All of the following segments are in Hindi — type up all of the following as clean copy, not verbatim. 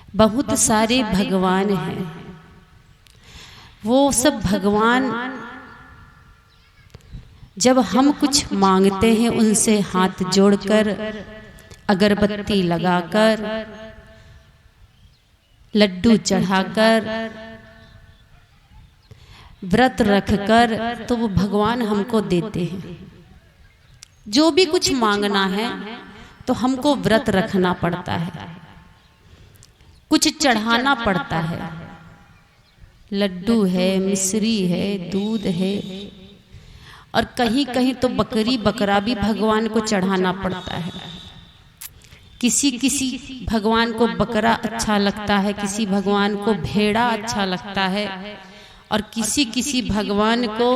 बहुत सारे भगवान हैं, वो सब भगवान जब हम कुछ मांगते हैं उनसे हाथ जोड़कर, अगरबत्ती लगाकर, लड्डू चढ़ाकर, व्रत रखकर, तो वो भगवान हमको देते हैं। जो भी कुछ मांगना है तो हमको व्रत रखना पड़ता है, कुछ चढ़ाना पड़ता है। लड्डू है, मिश्री है, दूध है, और कहीं कहीं तो बकरी बकरा भी भगवान को चढ़ाना पड़ता है। किसी किसी भगवान को बकरा अच्छा लगता है, किसी भगवान को भेड़ा अच्छा लगता है, और किसी किसी भगवान को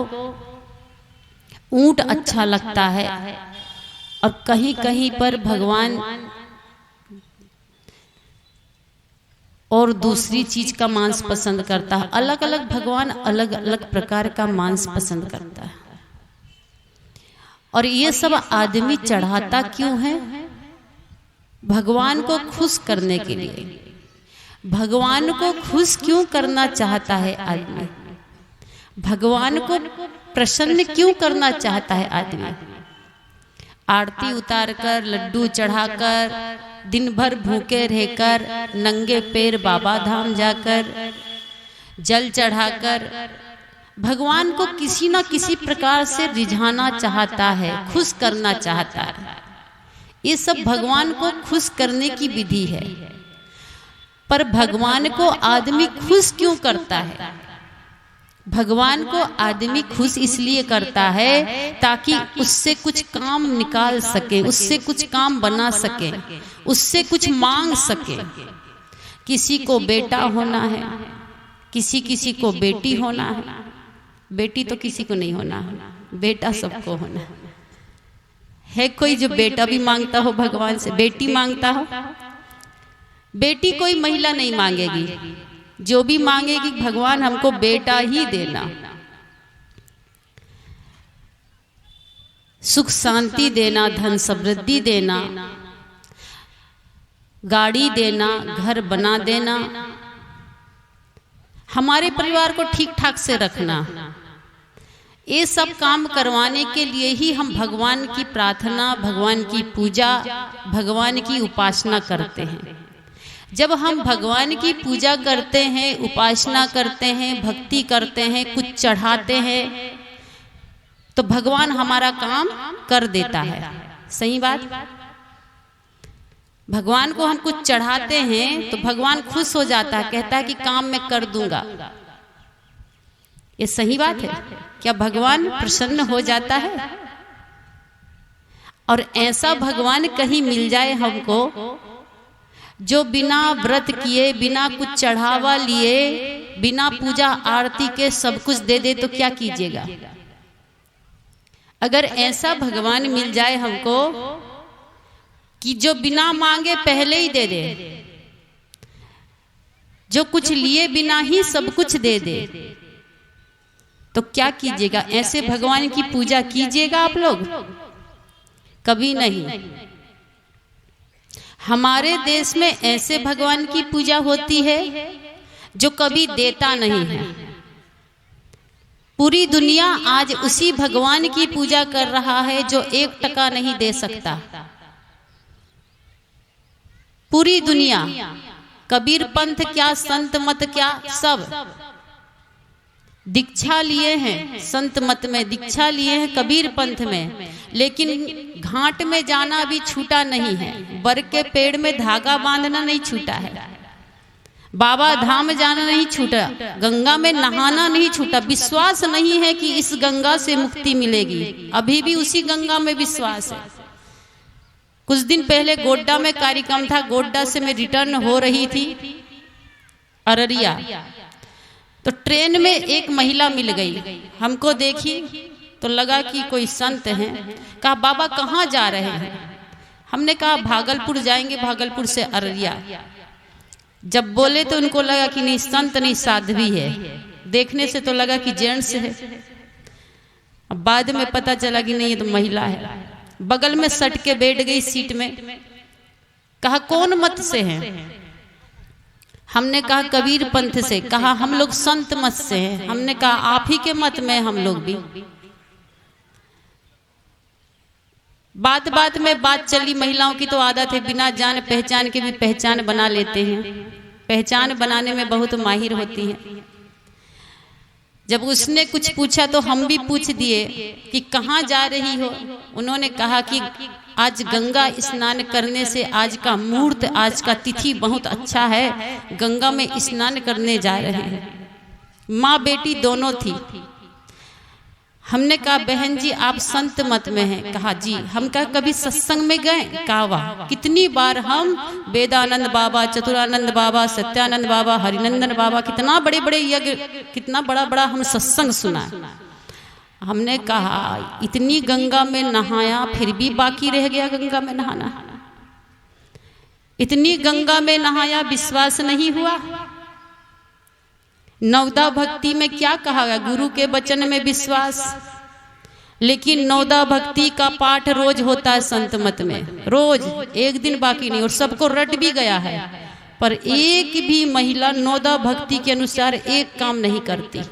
ऊंट अच्छा लगता है, और कहीं कहीं पर भगवान और दूसरी चीज का मांस पसंद करता है। अलग अलग भगवान अलग अलग प्रकार का मांस पसंद करता है। और ये सब आदमी चढ़ाता क्यों है? भगवान को खुश करने के लिए। भगवान को खुश क्यों करना चाहता है आदमी? भगवान को प्रसन्न क्यों करना चाहता है आदमी? आरती उतारकर, लड्डू चढ़ाकर, दिन भर भूखे रहकर, नंगे पैर बाबा धाम जाकर, जल चढ़ाकर भगवान को किसी न किसी प्रकार से रिझाना चाहता है, खुश करना चाहता है। ये सब भगवान को खुश करने की विधि है। पर भगवान को आदमी खुश क्यों करता है? भगवान को आदमी खुश इसलिए करता है ताकि उससे कुछ काम निकाल सके, उससे कुछ काम बना सके, उससे कुछ मांग सके। किसी को बेटा होना है, किसी किसी को बेटी होना है। बेटी तो किसी को नहीं होना है, बेटा सबको होना है। कोई जो बेटा भी मांगता हो भगवान से, बेटी मांगता हो? बेटी कोई महिला नहीं मांगेगी, जो भी मांगेगी भगवान हमको बेटा ही देना, सुख शांति देना, धन समृद्धि देना, गाड़ी देना, घर बना देना, हमारे परिवार को ठीक ठाक से रखना। ये सब काम करवाने के लिए ही हम भगवान की प्रार्थना, भगवान की पूजा, भगवान की उपासना करते हैं। जब हम भगवान की पूजा करते हैं, उपासना करते हैं, भक्ति करते हैं, कुछ चढ़ाते हैं, तो भगवान हमारा काम कर देता है। सही बात? भगवान को हम कुछ चढ़ाते हैं तो भगवान खुश हो जाता है, कहता है कि काम मैं कर दूंगा। ये सही बात है? क्या भगवान प्रसन्न हो जाता है? और ऐसा भगवान कहीं मिल जाए हमको जो बिना व्रत किए, बिना कुछ चढ़ावा लिए, बिना पूजा आरती के सब कुछ दे दे, तो क्या कीजिएगा? अगर ऐसा भगवान मिल जाए हमको कि जो बिना मांगे पहले ही दे दे, जो कुछ लिए बिना ही सब कुछ दे दे, तो क्या कीजिएगा? ऐसे भगवान की पूजा कीजिएगा आप लोग? कभी नहीं। हमारे देश में ऐसे भगवान की पूजा होती है जो कभी देता नहीं है। पूरी दुनिया आज उसी भगवान की पूजा कर रहा है जो 1 टका नहीं दे सकता। पूरी दुनिया, कबीर पंथ क्या, संत मत क्या, सब दीक्षा लिए हैं, संत मत में दीक्षा लिए हैं, कबीर पंथ में, लेकिन घाट में जाना भी छूटा नहीं है। बर के पेड़ में धागा बांधना नहीं छूटा है, बाबा धाम जाना नहीं छूटा, गंगा में नहाना नहीं छूटा। विश्वास नहीं है कि इस गंगा से मुक्ति मिलेगी, अभी भी उसी गंगा में विश्वास है। कुछ दिन पहले गोड्डा में कार्यक्रम था, गोड्डा से मैं रिटर्न हो रही थी अररिया, तो ट्रेन में एक महिला मिल गई। हमको देखी तो लगा कि कोई संत हैं। कहा बाबा कहाँ जा रहे हैं? हमने कहा भागलपुर जाएंगे, भागलपुर से अररिया। जब बोले तो उनको लगा कि नहीं संत नहीं साध्वी है, देखने से तो लगा कि जेंट्स है। अब बाद में पता चला कि नहीं ये तो महिला है। बगल में सट के बैठ गई सीट में। कहा कौन मत से हैं? हमने कहा कबीर पंथ से, कहा हम लोग संत मत से हैं। हमने कहा आप ही के मत में हम लोग भी। बात बात में बात चली। महिलाओं की तो आदत है बिना जान पहचान के भी पहचान बना लेते हैं, पहचान बनाने में बहुत माहिर होती हैं। जब उसने कुछ पूछा तो हम भी पूछ दिए कि कहाँ जा रही हो। उन्होंने कहा कि आज गंगा स्नान करने से आज का मुहूर्त, आज का तिथि बहुत अच्छा है, गंगा में स्नान करने जा रहे हैं। माँ बेटी दोनों थी। हमने कहा बहन जी आप संत मत में हैं। कहा जी। हम कहा कभी सत्संग में गए? कहा वाह, कितनी बार हम वेदानंद बाबा, चतुरानंद बाबा, सत्यानंद बाबा, हरिनंदन बाबा, कितना बड़े बड़े यज्ञ, कितना बड़ा बड़ा हम सत्संग सुना। हमने कहा इतनी गंगा में नहाया फिर भी बाकी रह गया गंगा में नहाना। इतनी गंगा में नहाया, विश्वास नहीं हुआ। नवदा भक्ति में क्या कहा गया? गुरु के वचन में विश्वास। लेकिन नवदा भक्ति का पाठ रोज होता है संत मत में, रोज, एक दिन बाकी नहीं, और सबको रट भी गया है। पर एक भी महिला नवदा भक्ति के अनुसार एक काम नहीं करती।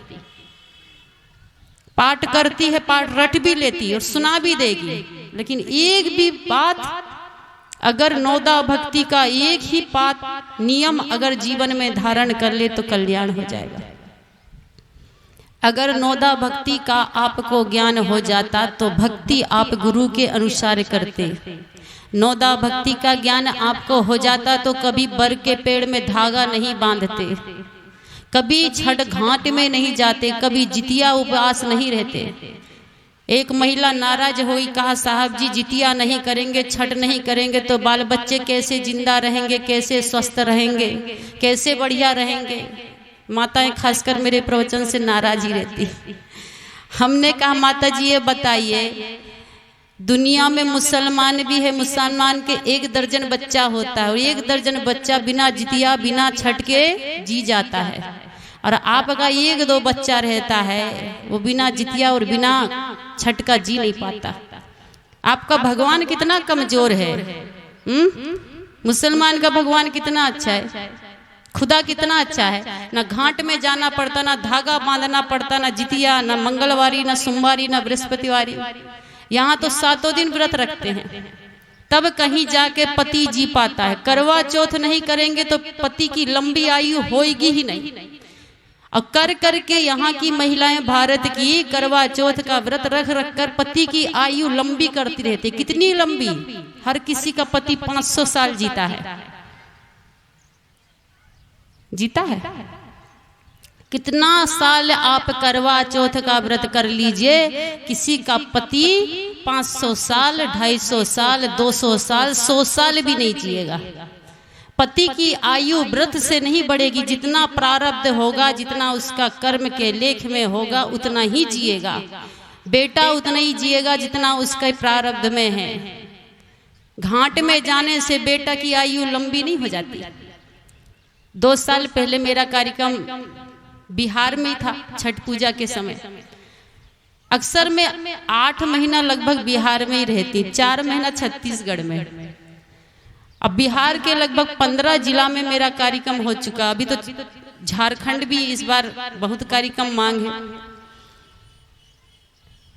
पाठ करती है, पाठ रट भी लेती और सुना भी देगी, लेकिन एक भी बात अगर नवदा भक्ति का एक ही बात नियम अगर जीवन में धारण कर ले तो कल्याण हो जाएगा। अगर नवदा भक्ति का आपको ज्ञान हो जाता तो भक्ति आप गुरु के अनुसार करते। नवदा भक्ति का ज्ञान आपको हो जाता तो कभी बर के पेड़ में धागा नहीं बांधते, कभी छठ घाट में नहीं जाते, कभी जितिया उपवास नहीं रहते। एक महिला नाराज हुई, कहा साहब जी जितिया नहीं करेंगे, छठ नहीं करेंगे तो बाल बच्चे कैसे जिंदा रहेंगे, कैसे स्वस्थ रहेंगे, कैसे बढ़िया रहेंगे। माताएं खासकर मेरे प्रवचन से नाराज ही रहती। हमने कहा माता जी ये बताइए, दुनिया में मुसलमान भी है, मुसलमान के 1 दर्जन बच्चा होता है और 1 दर्जन बच्चा बिना जितिया बिना छठ के जी जाता है, और आपका 1-2 बच्चा रहता है वो बिना जितिया और बिना छठ का जी नहीं पाता। आपका भगवान कितना कमजोर है। मुसलमान का भगवान कितना अच्छा है, खुदा कितना अच्छा है। ना घाट में जाना पड़ता, ना धागा बांधना पड़ता, ना जितिया, ना मंगलवारी, ना सोमवारी, ना बृहस्पतिवारी। यहाँ तो 7 दिन व्रत रखते हैं, तब कहीं जाके पति जी पाता है। करवा चौथ नहीं करेंगे तो पति की लंबी आयु होएगी ही नहीं। और कर करके यहाँ की महिलाएं भारत की करवा चौथ का व्रत रख रख कर पति की आयु लंबी करती रहती। कितनी लंबी? हर किसी का पति 500 साल जीता है, जीता है। कितना साल आप करवा चौथ का व्रत कर लीजिए, किसी का पति 500 साल, 250 साल, 200 साल, 100 साल भी नहीं जिएगा। पति की आयु व्रत से नहीं बढ़ेगी। जितना प्रारब्ध होगा, जितना उसका कर्म के लेख में होगा उतना ही जिएगा। बेटा उतना ही जिएगा जितना उसके प्रारब्ध में है। घाट में जाने से बेटा की आयु लंबी नहीं हो जाती। 2 साल पहले मेरा कार्यक्रम बिहार में था, छठ पूजा के समय। अक्सर मैं 8 महीना लगभग बिहार में ही रहती, 4 महीना छत्तीसगढ़ में। अब बिहार के लगभग 15 जिला में मेरा कार्यक्रम हो चुका। अभी तो झारखंड भी इस बार बहुत कार्यक्रम मांग है।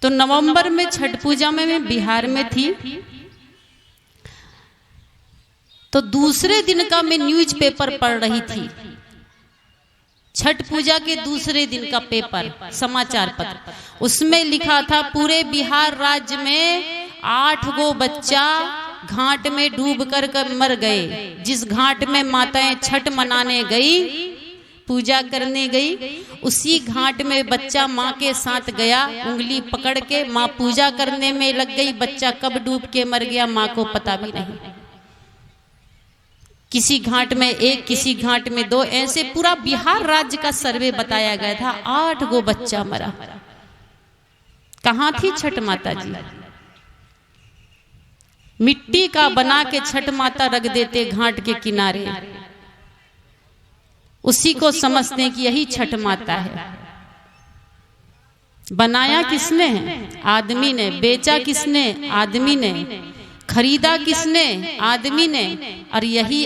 तो नवंबर में छठ पूजा में मैं बिहार में थी। तो दूसरे दिन का मैं न्यूज पेपर पढ़ रही थी, छठ पूजा के दूसरे दिन का पेपर, समाचार पत्र। उसमें लिखा था पूरे बिहार राज्य में 8 गो बच्चा घाट में डूब कर मर गए। जिस घाट में माताएं छठ मनाने गई, पूजा करने गई, उसी घाट में बच्चा माँ के साथ गया, उंगली पकड़ के माँ पूजा करने में लग गई। बच्चा कब डूब के मर गया माँ को पता भी नहीं। किसी घाट में 1, किसी घाट में 2, ऐसे पूरा बिहार राज्य का सर्वे बताया गया था। 8 गो बच्चा मरा। कहाँ थी छठ माता जी? मिट्टी का बना के छठ माता रख देते घाट के किनारे, उसी को समझते कि यही छठ माता है। बनाया किसने है? आदमी ने। बेचा किसने? आदमी ने। खरीदा किसने? आदमी ने। और यही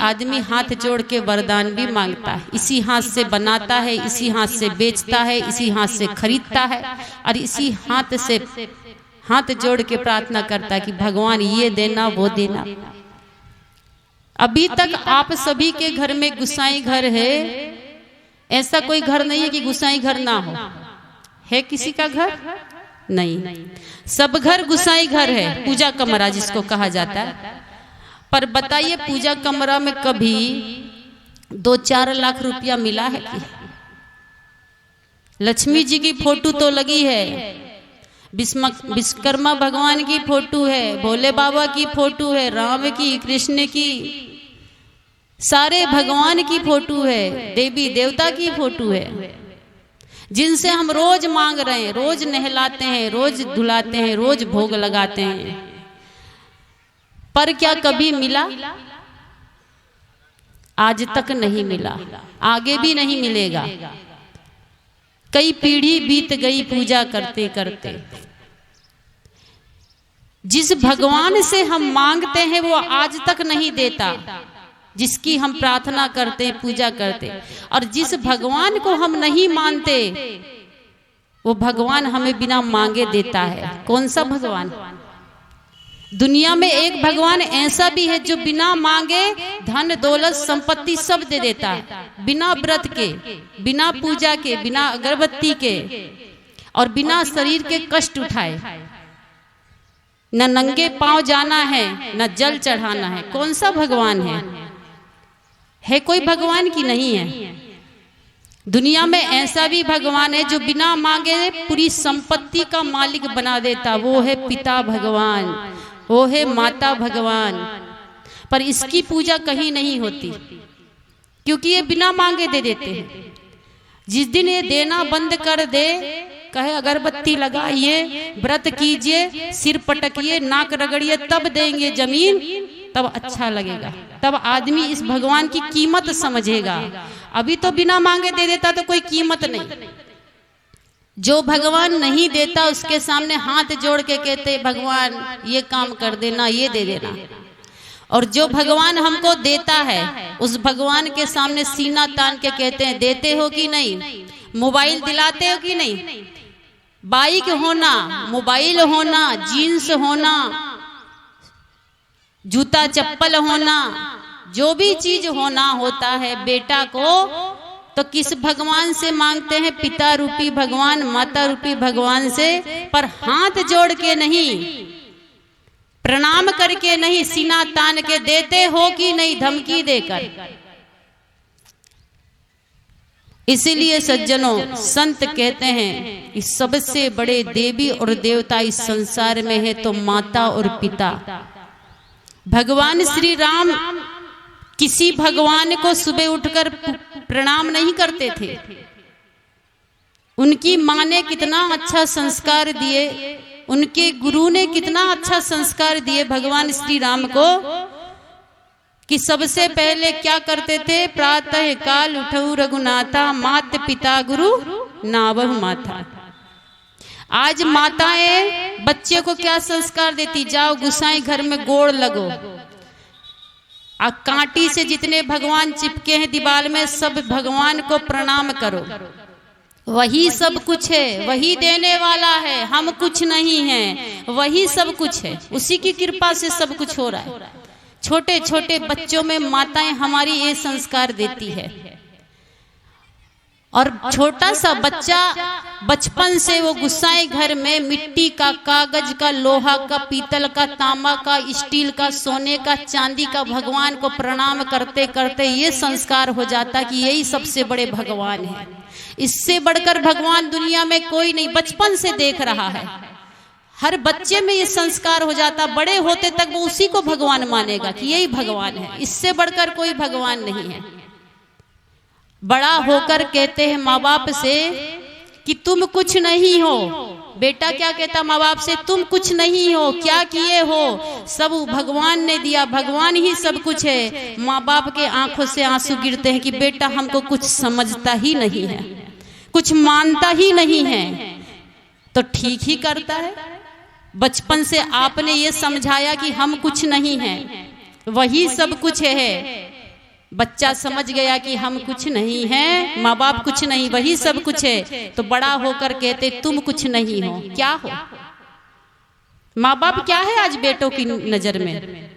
आदमी हाथ जोड़ के वरदान भी मांगता है। इसी हाथ से बनाता है, इसी हाथ से बेचता है, इसी हाथ से खरीदता है और इसी हाथ से हाथ जोड़ के प्रार्थना करता है कि भगवान ये देना वो देना। अभी तक आप सभी के घर में गुसाई घर है, ऐसा कोई घर नहीं है कि गुसाई घर ना हो। है किसी का घर? नहीं, सब घर गुसाई घर है, पूजा कमरा जिसको कहा जाता है। पर बताइए पूजा कमरा में कभी 2-4 लाख रुपया मिला है कि? लक्ष्मी जी की फोटो तो लगी है, विश्वकर्मा भगवान की फोटो है, भोले बाबा की फोटो है, राम की, कृष्ण की, सारे भगवान की फोटो है, देवी देवता की फोटो है, जिनसे हम रोज मांग रहे हैं, रोज नहलाते हैं, रोज धुलाते हैं, रोज भोग लगाते हैं। पर क्या कभी मिला? आज तक नहीं मिला, आगे भी नहीं मिलेगा। कई पीढ़ी बीत गई पूजा करते करते। जिस भगवान से हम मांगते हैं वो आज तक नहीं देता, जिसकी हम प्रार्थना करते पूजा करते। और जिस भगवान को हम नहीं मानते वो भगवान हमें बिना मांगे देता है। कौन सा भगवान? दुनिया में एक भगवान ऐसा भी है जो बिना मांगे धन दौलत संपत्ति सब दे देता है, बिना व्रत के, बिना पूजा के, बिना अगरबत्ती के और बिना शरीर के कष्ट उठाए। न नंगे पांव जाना है, न जल चढ़ाना है। कौन सा भगवान है कोई भगवान की? नहीं है। दुनिया में ऐसा भी भगवान है जो बिना मांगे पूरी संपत्ति का मालिक बना देता, वो है पिता भगवान, वो है माता भगवान। पर इसकी पूजा कहीं नहीं होती क्योंकि ये बिना मांगे दे देते हैं। जिस दिन ये देना बंद कर दे, कहे अगरबत्ती लगाइए, व्रत कीजिए, सिर पटकिए, नाक रगड़िए, तब देंगे जमीन, तब अच्छा लगेगा, तब आदमी इस भगवान की कीमत समझेगा। अभी तो बिना मांगे दे देता तो कोई कीमत नहीं। जो भगवान नहीं देता उसके सामने हाथ जोड़ के कहते भगवान ये काम कर देना, ये दे देना। और जो भगवान हमको देता है उस भगवान के सामने सीना तान के कहते हैं देते हो कि नहीं, मोबाइल दिलाते हो कि नहीं, बाइक होना, मोबाइल होना, जीन्स होना, जूता चप्पल होना, जो भी चीज होना होता है बेटा को, तो किस भगवान से मांगते हैं? पिता रूपी भगवान, माता रूपी भगवान से। पर हाथ जोड़ के नहीं, प्रणाम करके नहीं, सीना तान के देते हो कि नहीं, धमकी देकर। इसीलिए सज्जनों, संत कहते हैं कि सबसे बड़े देवी और देवता इस संसार में है तो माता और पिता। भगवान श्री राम किसी भगवान को सुबह उठकर प्रणाम नहीं करते थे। उनकी माँ ने कितना अच्छा संस्कार दिए, उनके गुरु ने कितना अच्छा संस्कार दिए भगवान श्री राम को, कि सबसे पहले क्या करते थे? प्रातः काल उठऊ रघुनाथा, मात पिता गुरु नावहु माथा। आज माताएं बच्चे को क्या संस्कार देती? जाओ गुसाई घर में गोड़ लगो, आ कांटी से जितने भगवान चिपके हैं दीवार में सब भगवान को प्रणाम करो। वही सब कुछ है, वही देने वाला है, हम कुछ नहीं हैं, वही सब कुछ है, उसी की कृपा से सब कुछ हो रहा है। छोटे छोटे बच्चों में माताएं हमारी ये संस्कार देती है। और छोटा सा बच्चा बचपन से वो गुसाई घर में मिट्टी का, कागज का, लोहा का, पीतल का, तांबा का, स्टील का, सोने का, चांदी का भगवान को प्रणाम करते करते ये संस्कार हो जाता कि यही सबसे बड़े भगवान है। इससे बढ़कर भगवान दुनिया में कोई नहीं, बचपन से देख रहा है। हर बच्चे में ये संस्कार हो जाता, बड़े होते तक वो उसी को भगवान मानेगा कि यही भगवान है, इससे बढ़कर कोई भगवान नहीं है। बड़ा होकर कहते हैं माँ बाप से कि तुम कुछ नहीं हो। बेटा क्या कहता माँ बाप से? तुम कुछ नहीं हो, क्या किए हो, सब भगवान ने दिया, भगवान ही सब कुछ है। माँ बाप के आंखों से आंसू गिरते हैं कि बेटा हमको कुछ समझता ही नहीं है, कुछ मानता ही नहीं है। तो ठीक ही करता है, बचपन से आपने ये समझाया कि हम कुछ नहीं हैं, वही सब कुछ है। बच्चा समझ गया कि हम कुछ नहीं हैं, माँ बाप कुछ नहीं, वही सब कुछ है, तो बड़ा होकर कहते तुम कुछ नहीं हो। क्या हो? माँ बाप क्या है आज बेटों की नजर में?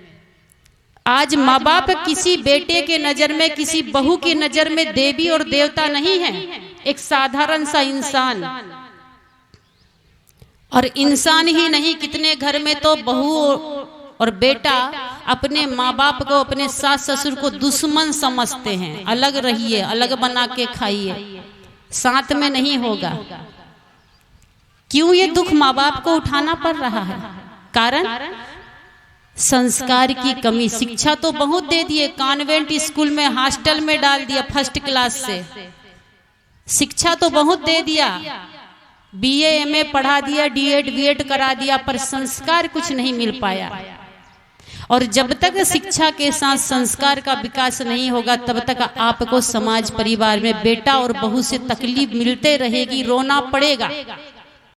आज माँ बाप किसी बेटे के नजर में, किसी बहू की नजर में देवी और देवता नहीं है, एक साधारण सा इंसान। और इंसान ही नहीं, कितने घर में तो बहू और बेटा अपने माँ बाप को, अपने सास ससुर को दुश्मन समझते हैं। अलग रहिए, अलग बना के खाइए, साथ में नहीं होगा। क्यों ये दुख माँ बाप को उठाना पड़ रहा है? कारण संस्कार की कमी। शिक्षा तो बहुत दे दिए, कॉन्वेंट स्कूल में, हॉस्टल में डाल दिया फर्स्ट क्लास से, शिक्षा तो बहुत दे दिया, बीए एमए पढ़ा दिया, डीएड बीएड करा दिया, पर संस्कार कुछ नहीं मिल पाया। और जब तक शिक्षा के साथ संस्कार का विकास नहीं होगा, तब तक आपको समाज परिवार में बेटा और बहू से तकलीफ मिलते रहेगी, रोना पड़ेगा।